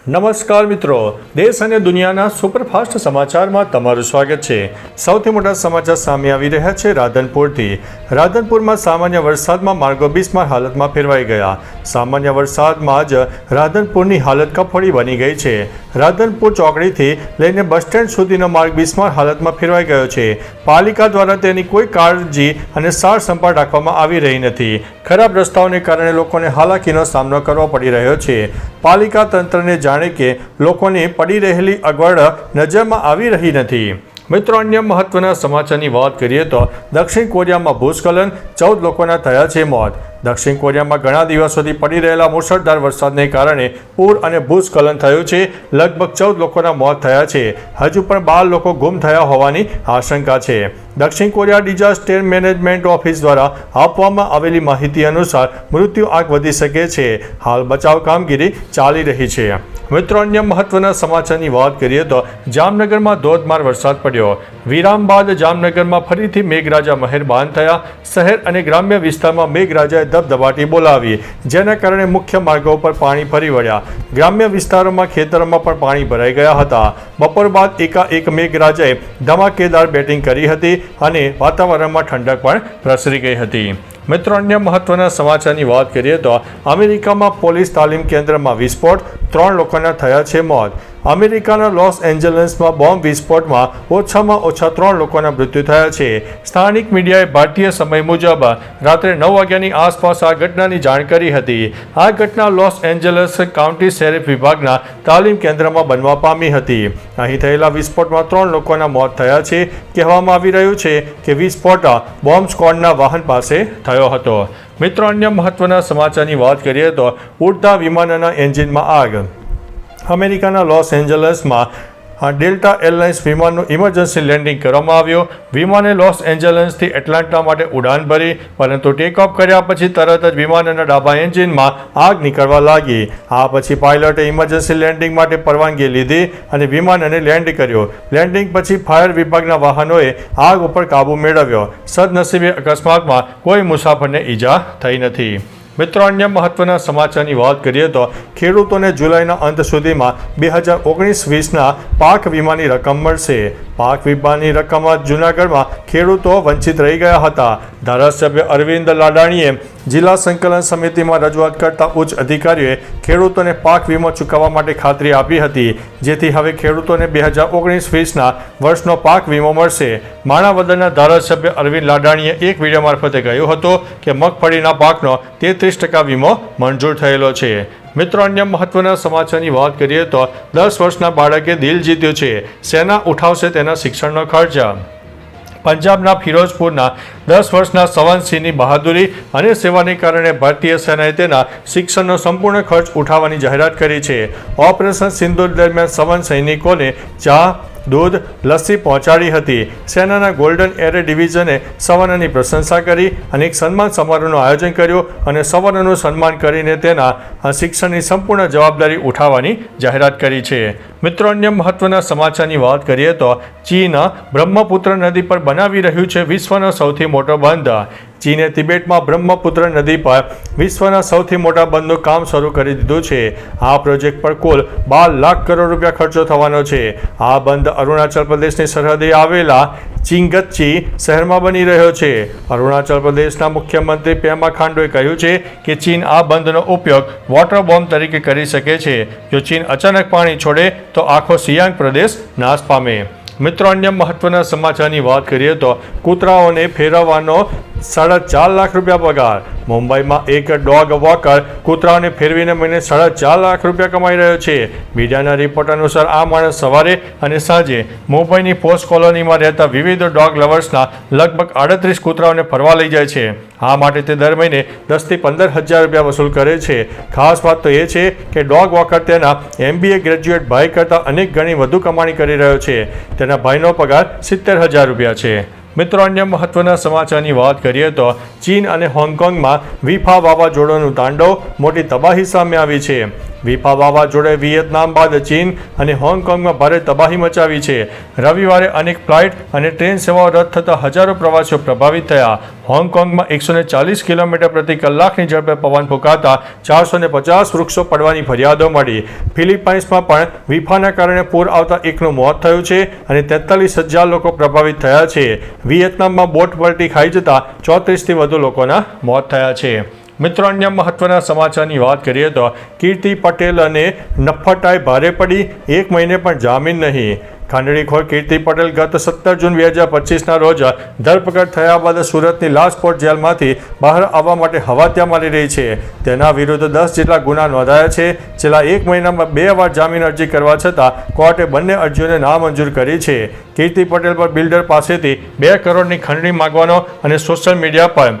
નમસ્કાર મિત્રો, દેશ અને દુનિયાના સુપરફાસ્ટ સમાચારમાં તમારું સ્વાગત છે। સૌથી મોટા સમાચાર સામે આવી રહ્યા છે રાધનપુરથી। રાધનપુરમાં સામાન્ય વરસાદમાં માર્ગો બિસ્માર હાલતમાં ફેરવાઈ ગયા। સામાન્ય વરસાદમાં જ રાધનપુરની હાલત કફોડી બની ગઈ છે। રાધનપુર ચોકડીથી લઈને બસ સ્ટેન્ડ સુધીનો માર્ગ બિસ્માર હાલતમાં ફેરવાઈ ગયો છે। પાલિકા દ્વારા તેની કોઈ કાળજી અને સાર સંભાળ રાખવામાં આવી રહી નથી। ખરાબ રસ્તાઓને કારણે લોકોને હાલાકીનો સામનો કરવો પડી રહ્યો છે। પાલિકા તંત્રને જાણે કે લોકોને પડી રહેલી અગવડ નજરમાં આવી રહી નથી। મિત્રો, અન્ય મહત્વના સમાચારની વાત કરીએ તો દક્ષિણ કોરિયામાં ભૂસ્ખલન, 14 લોકોના થયા છે મોત। દક્ષિણ કોરિયામાં ઘણા દિવસોથી પડી રહેલા મુશળધાર વરસાદને કારણે પૂર અને ભૂસ્ખલન થયું છે। લગભગ 14 લોકોના મોત થયા છે। હજુ પણ 12 લોકો ગુમ થયા હોવાની આશંકા છે। દક્ષિણ કોરિયા ડિઝાસ્ટર મેનેજમેન્ટ ઓફિસ દ્વારા આપવામાં આવેલી માહિતી અનુસાર મૃત્યુ આંક વધી શકે છે। હાલ બચાવ કામગીરી ચાલી રહી છે। મિત્રો, અન્ય મહત્વના સમાચારની વાત કરીએ તો જામનગરમાં ધોધમાર વરસાદ પડ્યો। વિરામ બાદ જામનગરમાં ફરીથી મેઘરાજા મહેરબાન થયા। શહેર અને ગ્રામ્ય વિસ્તારમાં મેઘરાજાએ ધબધબાટી બોલાવી, જેના કારણે મુખ્ય માર્ગો પર પાણી ફરી વળ્યા। ગ્રામ્ય વિસ્તારોમાં ખેતરોમાં પણ પાણી ભરાઈ ગયા હતા। બપોર બાદ એકાએક મેઘરાજાએ ધમાકેદાર બેટિંગ કરી હતી અને વાતાવરણમાં ઠંડક પણ પ્રસરી ગઈ હતી। મિત્રો, અન્ય મહત્વના સમાચારની વાત કરીએ તો અમેરિકામાં પોલીસ તાલીમ કેન્દ્રમાં વિસ્ફોટ, 3 લોકોના થયા છે મોત। અમેરિકાના લોસ એન્જલસમાં બોમ્બ વિસ્ફોટમાં ઓછામાં ઓછા 3 લોકોના મૃત્યુ થયા છે। સ્થાનિક મીડિયાએ ભારતીય સમય મુજબ રાત્રે 9 વાગ્યાની આસપાસ આ ઘટનાની જાણ કરી હતી। આ ઘટના લોસ એન્જલસ કાઉન્ટી શેરિફ વિભાગના તાલીમ કેન્દ્રમાં બનવા પામી હતી। અહીં થયેલા વિસ્ફોટમાં 3 લોકોના મોત થયા છે। કહેવામાં આવી રહ્યું છે કે વિસ્ફોટ બોમ્બ સ્ક્વોડના વાહન પાસે થયો હતો। મિત્રો, અન્ય મહત્વના સમાચારની વાત કરીએ તો ઉડતા વિમાનના એન્જિનમાં આગ। અમેરિકાના લોસ એન્જલસમાં ડેલ્ટા એરલાઇન્સ વિમાનનું ઇમરજન્સી લેન્ડિંગ કરવામાં આવ્યું। વિમાને લોસ એન્જલસથી એટલાન્ટા માટે ઉડાન ભરી, પરંતુ ટેક ઓફ કર્યા પછી તરત જ વિમાનના ડાબા એન્જિનમાં આગ નીકળવા લાગી। આ પછી પાયલટે ઇમરજન્સી લેન્ડિંગ માટે પરવાનગી લીધી અને વિમાનને લેન્ડ કર્યું। લેન્ડિંગ પછી ફાયર વિભાગના વાહનોએ આગ ઉપર કાબૂ મેળવ્યો। સદનસીબે અકસ્માતમાં કોઈ મુસાફરને ઈજા થઈ નથી। મિત્રો, અન્ય મહત્વના સમાચારની વાત કરીએ તો ખેડૂતોને જુલાઈના અંત સુધીમાં 2019-20ના પાક વીમાની રકમ મળશે। પાક વીમાની રકમમાં જૂનાગઢમાં ખેડૂતો વંચિત રહી ગયા હતા। ધારાસભ્ય અરવિંદ લાડાણીએ જિલ્લા સંકલન સમિતિમાં રજૂઆત કરતા ઉચ્ચ અધિકારીઓએ ખેડૂતોને પાક વીમો ચૂકવવા માટે ખાતરી આપી હતી, જેથી હવે ખેડૂતોને 2019-20ના વર્ષનો પાક વીમો મળશે। માણાવદરના ધારાસભ્ય અરવિંદ લાડાણીએ એક વિડીયો મારફતે કહ્યું હતું કે મગફળીના પાકનો 33% વીમો મંજૂર થયેલો છે। મિત્રો, અન્ય મહત્વના સમાચારની વાત કરીએ તો 10 વર્ષના બાળકે દિલ જીત્યું છે। સેના ઉઠાવશે તેના શિક્ષણનો ખર્ચ। પંજાબના ફિરોઝપુરના 10 વર્ષના સવનસિંહની બહાદુરી અને સેવાને કારણે ભારતીય સેનાએ તેના શિક્ષણનો સંપૂર્ણ ખર્ચ ઉઠાવવાની જાહેરાત કરી છે। ઓપરેશન સિંદૂર દરમિયાન સવન સૈનિકોને ચા, દૂધ, લસ્સી પહોંચાડી હતી। સેનાના ગોલ્ડન એરે ડિવિઝને સવર્ણની પ્રશંસા કરી અને એક સન્માન સમારોહનું આયોજન કર્યું અને સવર્ણનું સન્માન કરીને તેના શિક્ષણની સંપૂર્ણ જવાબદારી ઉઠાવવાની જાહેરાત કરી છે। મિત્રો, અન્ય મહત્વના સમાચારની વાત કરીએ તો ચીન બ્રહ્મપુત્ર નદી પર બનાવી રહ્યું છે વિશ્વનો સૌથી મોટો બંધ। ચીને તિબેટમાં બ્રહ્મપુત્ર નદી પર વિશ્વના સૌથી મોટા બંધનું કામ શરૂ કરી દીધું છે। આ પ્રોજેક્ટ પર કુલ 12 લાખ કરોડ રૂપિયા ખર્ચો થવાનો છે। આ બંધ અરુણાચલ પ્રદેશની સરહદે આવેલા ચિંગચ્ચી શહેરમાં બની રહ્યો છે। અરુણાચલ પ્રદેશના મુખ્યમંત્રી પેમા ખાંડુએ કહ્યું છે કે ચીન આ બંધનો ઉપયોગ વોટર બોમ્બ તરીકે કરી શકે છે। જો ચીન અચાનક પાણી છોડે તો આખો સિયાંગ પ્રદેશ નાશ પામે। મિત્રો, અન્ય મહત્વના સમાચારની વાત કરીએ તો કૂતરાઓને ફેરવવાનો 4.5 લાખ રૂપિયા પગાર। મુંબઈમાં એક ડોગ વોકર કૂતરાઓને ફેરવીને મહિને 4.5 લાખ રૂપિયા કમાઈ રહ્યો છે। મીડિયાના રિપોર્ટ અનુસાર આ માણસ સવારે અને સાંજે મુંબઈની પોસ્ટ કોલોનીમાં રહેતા વિવિધ ડોગ લવર્સના લગભગ 38 કૂતરાઓને ફરવા લઈ જાય છે। આ માટે તે દર મહિને 10 થી 15 હજાર રૂપિયા વસૂલ કરે છે। ખાસ વાત તો એ છે કે ડોગ વોકર તેના MBA ગ્રેજ્યુએટ ભાઈ કરતાં અનેક ગણી વધુ કમાણી કરી રહ્યો છે। તેના ભાઈનો પગાર 70,000 રૂપિયા છે। મિત્રો, અન્ય મહત્વના સમાચારની વાત કરીએ તો ચીન અને હોંગકોંગમાં વીફા વાવાઝોડાનું તાંડવ, મોટી તબાહી સામે આવી છે। વિપા વાવાઝોડે વિયેતનામ બાદ ચીન અને હોંગકોંગમાં ભારે તબાહી મચાવી છે. રવિવારે અનેક ફ્લાઇટ અને ટ્રેન સેવાઓ રદ થતાં હજારો પ્રવાસીઓ પ્રભાવિત થયા. હોંગકોંગમાં 140 કિલોમીટર પ્રતિ કલાકની ઝડપે પવન ફૂંકાતા 450 વૃક્ષો પડવાની ફરિયાદો મળી. ફિલિપાઇન્સમાં પણ વિફાના કારણે પૂર આવતા એકનું મોત થયું છે અને 43,000 લોકો પ્રભાવિત થયા છે. વિયેતનામમાં બોટ પલટી ખાઈ જતા 34થી વધુ લોકોના મોત થયા છે. મિત્રો, અન્ય મહત્વના સમાચારની વાત કરીએ તો કીર્તિ પટેલ અને નફ્ફટાઈ ભારે પડી, 1 મહિને પણ જામીન નહીં. ખાંડણીખોર કીર્તિ પટેલ ગત 17 જૂન 2025ના રોજ ધરપકડ થયા બાદ સુરતની લાજપોર જેલમાંથી બહાર આવવા માટે હવાત્યા મારી રહી છે. તેના વિરુદ્ધ 10 જેટલા ગુના નોંધાયા છે. છેલ્લા 1 મહિનામાં 2 વાર જામીન અરજી કરવા છતાં કોર્ટે બંને અરજીઓને નામંજૂર કરી છે. કીર્તિ પટેલ પર બિલ્ડર પાસેથી 2 કરોડની ખંડણી માંગવાનો અને સોશિયલ મીડિયા પર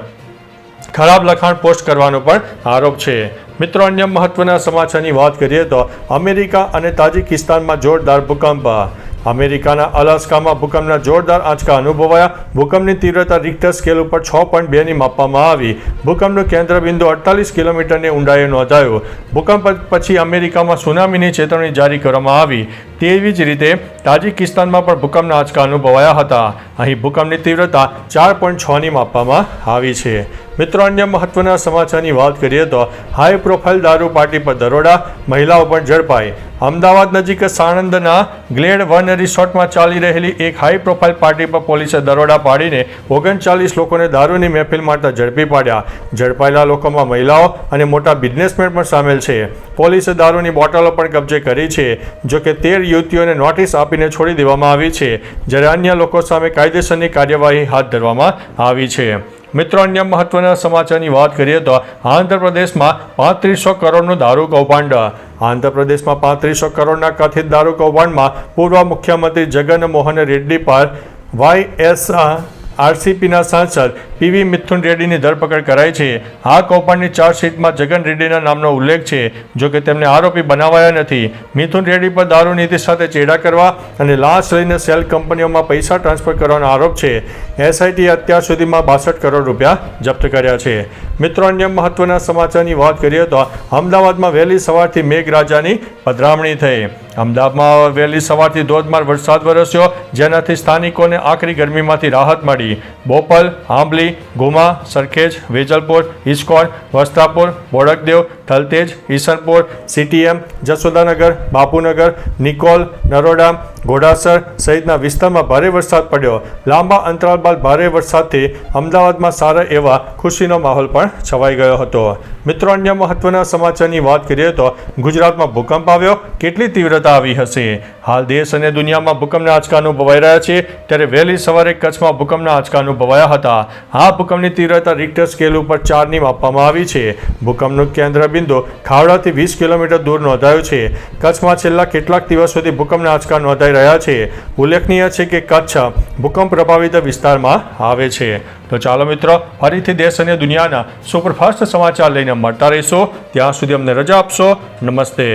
ખરાબ લખાણ પોસ્ટ કરવાનો પણ આરોપ છે. મિત્રો, અન્ય મહત્વના સમાચારની વાત કરીએ તો અમેરિકા અને તાજિકિસ્તાનમાં જોરદાર ભૂકંપ. અમેરિકાના અલાસ્કામાં ભૂકંપના જોરદાર આંચકા અનુભવાયા. ભૂકંપની તીવ્રતા રિક્ટર સ્કેલ ઉપર 6.2ની માપવામાં આવી. ભૂકંપનું કેન્દ્રબિંદુ 48 કિલોમીટરની ઊંડાઈએ નોંધાયું. ભૂકંપ પછી અમેરિકામાં સુનામીની ચેતવણી જારી કરવામાં આવી. તેવી જ રીતે તાજિકિસ્તાનમાં પણ ભૂકંપના આંચકા અનુભવાયા હતા. અહીં ભૂકંપની તીવ્રતા 4.6ની માપવામાં આવી છે. મિત્રો, અન્ય મહત્વના સમાચારની વાત કરીએ તો હાઈ પ્રોફાઇલ દારૂ પાર્ટી પર દરોડા, મહિલાઓ પણ ઝડપાઈ. અમદાવાદ નજીક સાણંદના ગ્લેડ વન રિસોર્ટમાં ચાલી રહેલી એક હાઈ પ્રોફાઇલ પાર્ટી પર પોલીસે દરોડા પાડીને 39 લોકોને દારૂની મહેફિલ મારતા ઝડપી પાડ્યા. ઝડપાયેલા લોકોમાં મહિલાઓ અને મોટા બિઝનેસમેન પણ સામેલ છે. પોલીસે દારૂની બોટલો પણ કબજે કરી છે. જોકે 13 યુવતીઓને નોટિસ આપીને છોડી દેવામાં આવી છે, જ્યારે અન્ય લોકો સામે કાયદેસરની કાર્યવાહી હાથ ધરવામાં આવી છે. મિત્રો, અન્ય મહત્વના સમાચારની વાત કરીએ તો આંધ્રપ્રદેશમાં 3500 કરોડનું દારૂ કૌભાંડ. આંધ્રપ્રદેશમાં 3500 કરોડના કથિત દારૂ કૌભાંડમાં પૂર્વ મુખ્યમંત્રી જગન મોહન રેડ્ડી પર YSRCPના સાંસદ PV મિથુન રેડ્ડીની ધરપકડ કરાઈ છે. આ કૌભાંડની ચાર્જશીટમાં જગન રેડ્ડીના નામનો ઉલ્લેખ છે, જોકે તેમને આરોપી બનાવાયા નથી. મિથુન રેડ્ડી પર દારૂ નીતિ સાથે ચેડા કરવા અને લાંચ લઈને સેલ કંપનીઓમાં પૈસા ટ્રાન્સફર કરવાનો આરોપ છે. SIT અત્યાર સુધીમાં 62 કરોડ રૂપિયા જપ્ત કર્યા છે. મિત્રો, અન્ય મહત્વના સમાચારની વાત કરીએ તો અમદાવાદમાં વહેલી સવારથી મેઘરાજાની પધરામણી થઈ. અમદાવાદમાં વહેલી સવારથી ધોધમાર વરસાદ વરસ્યો, જેનાથી સ્થાનિકોને આકરી ગરમીમાંથી રાહત મળી. બોપલ, આંબલી, ગુમા, સરખેજ, વેજલપુર, ઇસ્કોન, વસ્ત્રાપુર, બોડકદેવ, થલતેજ, ઈસનપુર, CTM, જસોદાનગર, બાપુનગર, નિકોલ, નરોડા, ઘોડાસર સહિતના વિસ્તારમાં ભારે વરસાદ પડ્યો. લાંબા અંતરાલ બાદ ભારે વરસાદથી અમદાવાદમાં સારા એવા ખુશીનો માહોલ પણ છવાઈ ગયો હતો. મિત્રો, અન્ય મહત્વના સમાચારની વાત કરીએ તો ગુજરાતમાં ભૂકંપ આવ્યો, કેટલી તીવ્રતા આવી હશે? હાલ દેશ અને દુનિયામાં ભૂકંપના આંચકા અનુભવાઈ રહ્યા છે, ત્યારે વહેલી સવારે કચ્છમાં ભૂકંપના આંચકા અનુભવાયા હતા. આ ભૂકંપની તીવ્રતા રિક્ટર સ્કેલ ઉપર 4ની માપવામાં આવી છે. ભૂકંપનું કેન્દ્રબિંદુ ખાવડાથી 20 કિલોમીટર દૂર નોંધાયું છે. કચ્છમાં છેલ્લા કેટલાક દિવસોથી ભૂકંપના આંચકા નોંધાઈ રહ્યા છે. ઉલ્લેખનીય છે કે કચ્છ ભૂકંપ પ્રભાવિત વિસ્તારમાં આવે છે. તો ચાલો મિત્રો, ફરીથી દેશ અને દુનિયાના સુપરફાસ્ટ સમાચાર લઈને મળતા રહીશો. ત્યાં સુધી અમને રજા આપશો. નમસ્તે.